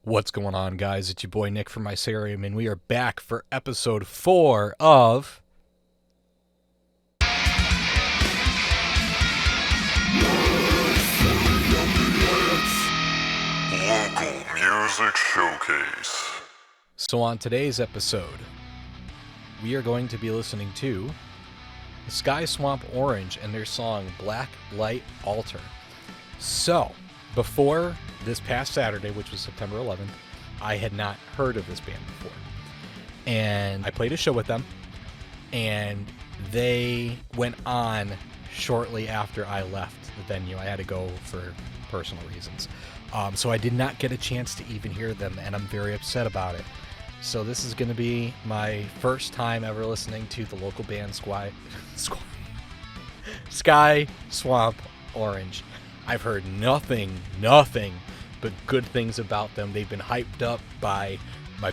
What's going on, guys? It's your boy Nick from Mysarium, and we are back for episode 4 of Local Music Showcase. So on today's episode, we are going to be listening to Sky Swamp Orange and their song Black Light Altar. So, before this past Saturday, which was September 11th, I had not heard of this band before. And I played a show with them, and they went on shortly after I left the venue. I had to go for personal reasons. So I did not get a chance to even hear them, and I'm very upset about it. So this is going to be my first time ever listening to the local band Sky Swamp Orange. I've heard nothing but good things about them. They've been hyped up by my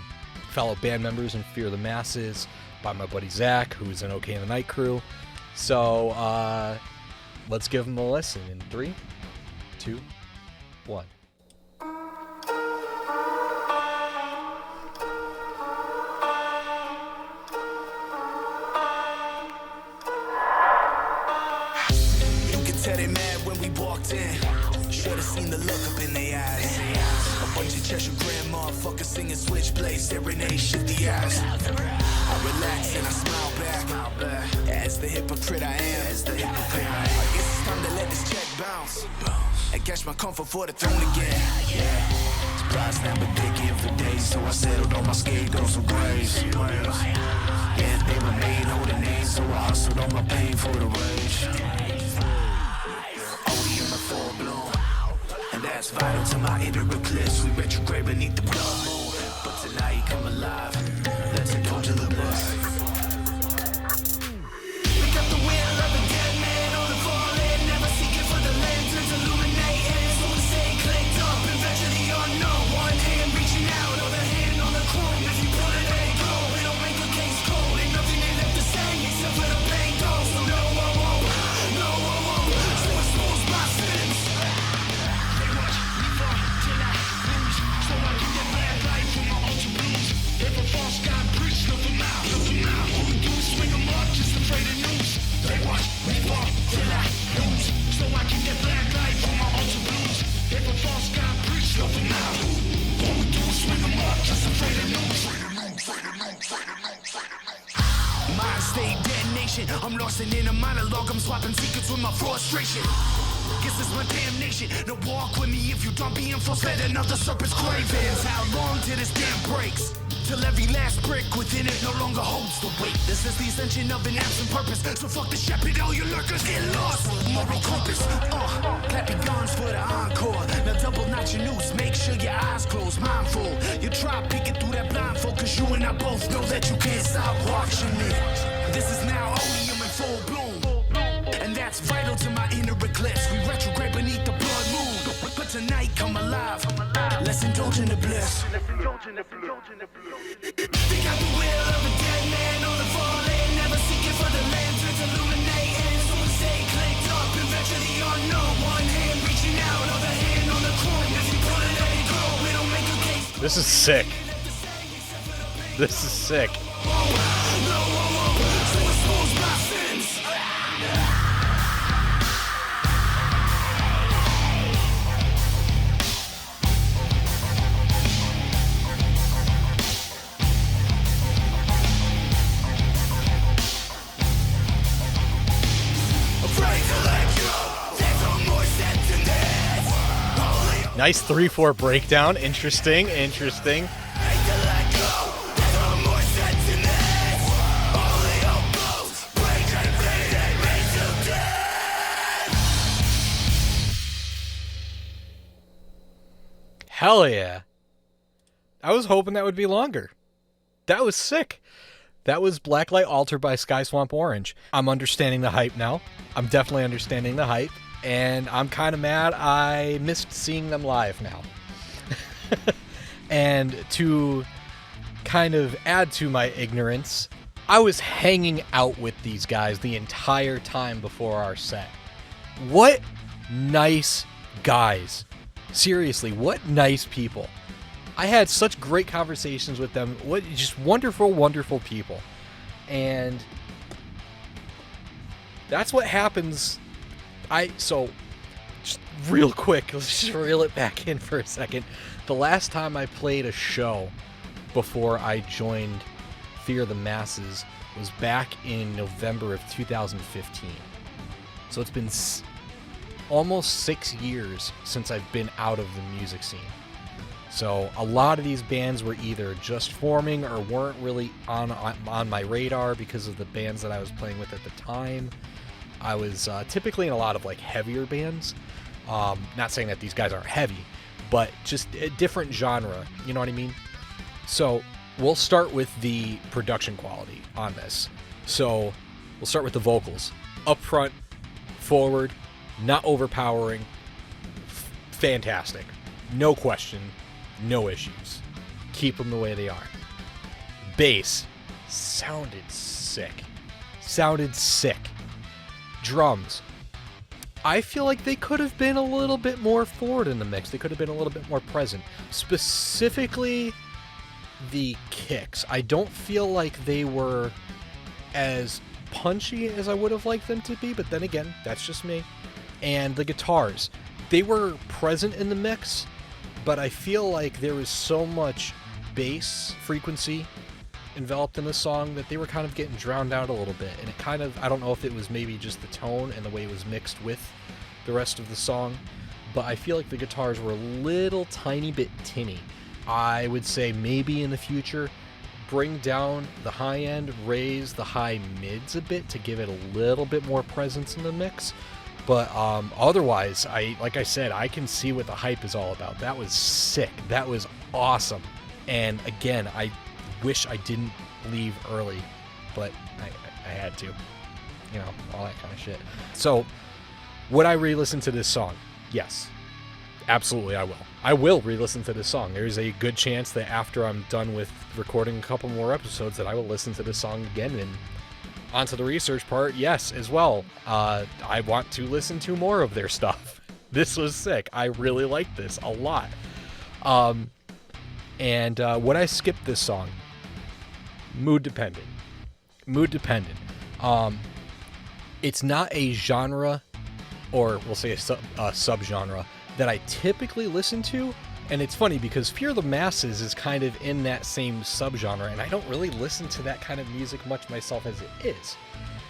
fellow band members in Fear the Masses, by my buddy Zach, who's in OK in the Night Crew. So let's give them a listen in 3, 2, 1. Tell they mad when we walked in. Should've seen the look up in their eyes. A bunch of Cheshire grand motherfuckers singing switchblade, serenade, shifty eyes. I relax and I smile back. As the hypocrite I am. I guess it's time to let this check bounce and catch my comfort for the throne again. Surprise never digging for days, so I settled on my scapegoats and graves. Yeah, they were made holding names, so I hustled on my pain for the rage. That's vital to my inner eclipse. We retrograde beneath the blood moon, but tonight come alive. Let's indulge in the bliss. We got the will of a dead man on the fallen, never seeking for the lanterns illuminating. So we stay clicked up, eventually unknown. One hand reaching out, other hand on the chrome. If you pull it, let it go. We don't make the case cold. Ain't nothing they left the same except for the pain goes. So no, so exposed by sins. Mind state detonation. I'm lost in a monologue. I'm swapping secrets with my frustration. Guess it's my damnation. No, walk with me if you don't be enforced. Let another serpent's cravings. How long till this dam breaks? Till every last brick within it no longer holds the weight. This is the ascension of an absent purpose. So fuck the shepherd, all your lurkers get lost. Moral compass. Clap your guns for the encore. Now double knot your noose. Make sure your eyes closed. Mindful. You try peeking through that blindfold, cause you and I both know that you can't stop watching it. This is now odium in full bloom, and that's vital to my inner eclipse. We retrograde beneath the blood moon, but tonight come alive. Let's indulge in the bliss. They got the will of a dead man on the fallen, never seeking for the lanterns illuminating. So we stay clicked up, eventually unknown. One hand reaching out, other hand on the chrome. If you pull it, let it go. We don't make a case. This is sick. This is sick. So exposed by sins. Nice 3/4 breakdown. Interesting. Hell yeah. I was hoping that would be longer. That was sick. That was Blacklight Altar by Sky Swamp Orange. I'm understanding the hype now. I'm definitely understanding the hype. And I'm kind of mad I missed seeing them live now. And to kind of add to my ignorance, I was hanging out with these guys the entire time before our set. What nice guys. Seriously, what nice people. I had such great conversations with them. What just wonderful, wonderful people. And that's what happens. So just real quick, let's just reel it back in for a second. The last time I played a show before I joined Fear the Masses was back in November of 2015. So it's been almost 6 years since I've been out of the music scene. So a lot of these bands were either just forming or weren't really on my radar because of the bands that I was playing with at the time. I was typically in a lot of like heavier bands. Not saying that these guys aren't heavy, but just a different genre. You know what I mean? So we'll start with the production quality on this. So we'll start with the vocals. Up front, forward, not overpowering, fantastic. No question, no issues. Keep them the way they are. Bass, sounded sick. Drums, I feel like they could have been a little bit more forward in the mix. They could have been a little bit more present. Specifically, the kicks. I don't feel like they were as punchy as I would have liked them to be, but then again, that's just me. And the guitars, they were present in the mix, but I feel like there was so much bass frequency enveloped in the song that they were kind of getting drowned out a little bit. And it kind of, I don't know if it was maybe just the tone and the way it was mixed with the rest of the song, but I feel like the guitars were a little tiny bit tinny. I would say maybe in the future, bring down the high end, raise the high mids a bit to give it a little bit more presence in the mix. But otherwise, like I said, I can see what the hype is all about. That was sick. That was awesome. And again, I wish I didn't leave early, but I had to. You know, all that kind of shit. So, would I re-listen to this song? Yes. Absolutely, I will. I will re-listen to this song. There's a good chance that after I'm done with recording a couple more episodes that I will listen to this song again. And onto the research part, yes, as well. I want to listen to more of their stuff. This was sick. I really liked this a lot. And would I skip this song? Mood dependent. It's not a genre, or we'll say a subgenre, that I typically listen to. And it's funny because Fear the Masses is kind of in that same subgenre, and I don't really listen to that kind of music much myself as it is.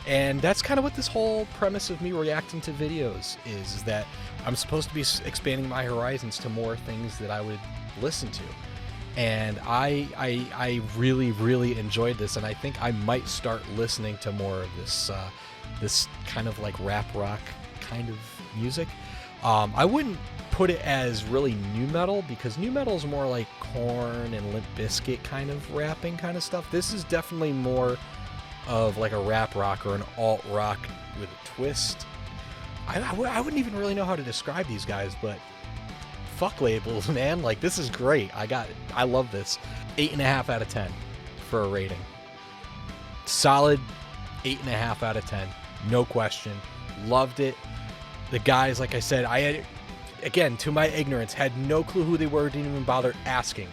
And that's kind of what this whole premise of me reacting to videos is that I'm supposed to be expanding my horizons to more things that I would listen to. And I really, really enjoyed this, and I think I might start listening to more of this kind of like rap rock kind of music. I wouldn't put it as really nu metal, because nu metal is more like Korn and Limp Bizkit kind of rapping kind of stuff. This is definitely more of like a rap rock or an alt rock with a twist. I wouldn't even really know how to describe these guys, but fuck labels, man. Like, this is great. I love this. 8.5 out of 10 for a rating. Solid 8.5 out of 10. No question. Loved it. The guys, like I said, I had, again, to my ignorance, had no clue who they were, didn't even bother asking.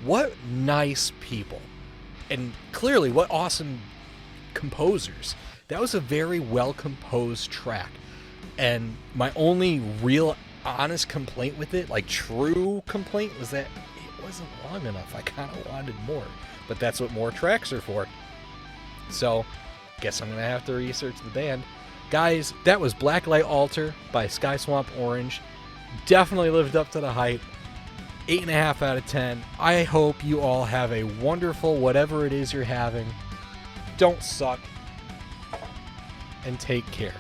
What nice people. And clearly, what awesome composers. That was a very well-composed track. And my only real honest complaint with it, like true complaint, was that it wasn't long enough. I kind of wanted more. But that's what more tracks are for. So, guess I'm going to have to research the band. Guys, that was Blacklight Altar by Sky Swamp Orange. Definitely lived up to the hype. 8.5 out of 10. I hope you all have a wonderful whatever it is you're having. Don't suck. And take care.